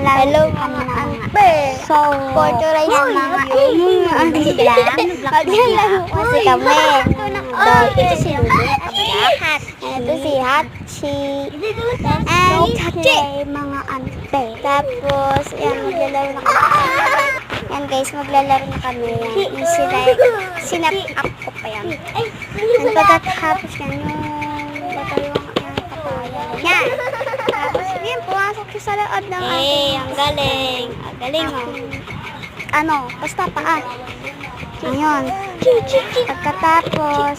Hello mga ante. So, for today's video, maglalaro kasi kami. Ito si Lulu. Ito si Hachi. And Hachi, mga ante. Tapos, yan, maglalaro na kami. Yan guys, maglalaro na kami. Yan, sinap up ko pa yan. And pagkatapos yan, yung batayong papaya. Yan. Tapos, yan, pumasok siya sa loob ng ating. Ang galing. Ang galing mo. Ano, basta paa. Ayun. Pagkatapos,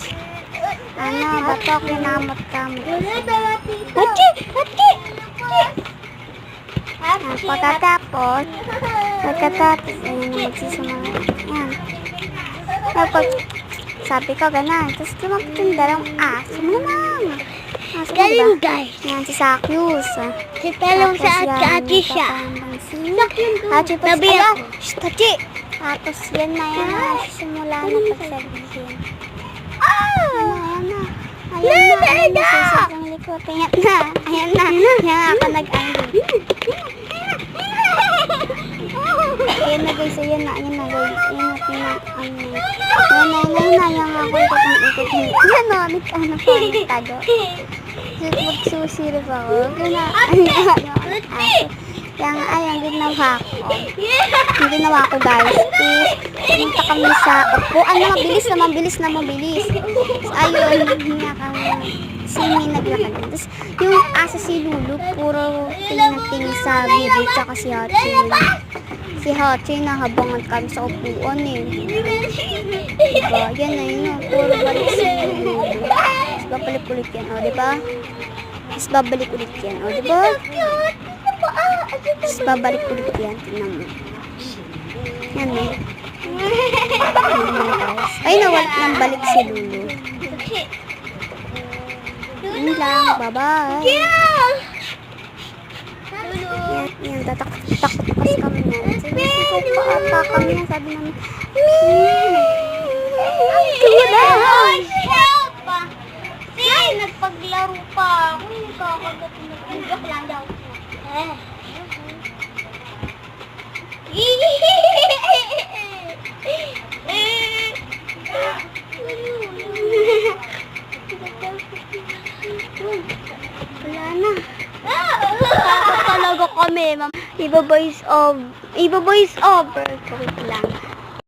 bato, kinamot kami. Hachi! Hachi! Pagkatapos, ayun, magsisimula. Yan. Tapos, sabi ko, gano'n. Tapos, lumapit yung dalawang aso mo naman. Galing guys. Yan, si Sakyus. Si talong sa Hachi siya. Hachi pa Tabi siya. ako. Shh, Hachi! Tapos, yan na yan. Simula na pagsabihin. Ayan na. Ayan na. Ang likod. Ayan na. Ayan na. Yan ako nag-ano. Ayan na guys. Ayan na. Ayan na guys. Ayan na. Ayan na. Yan ako ikot. Yan o. Ano pa. Tago. Magsusirip ako. Kaya nga, ayan, ginawa ko. Ginawa ko, guys. Pumunta kami sa upuan na mabilis. So, ayun, nga kami. Sini naglakad. Tapos, yung asa si Lulu, puro tingin sa video, tsaka si Hachi. Si Hachi, nahabangan kami sa upuan eh. Diba? Yan na yun. Puro balik si Lulu. Tapos, babalik ulit yan. O, diba? Tapos, babalik ulit yan. O, diba? Tapos, babalik ulit yan. Tingnan mo. Yan eh. Ay, nawala ng balik si Lulu. Yun lang. Bye-bye. Yan, takot kasi kami na. Sabi ko, paapa kami na. Sabi namin, Help! Sige, nagpaglaro pa ako. Kakagat na. Joke lang daw. wala na. Takot talaga kami, ma'am. Iba voice over.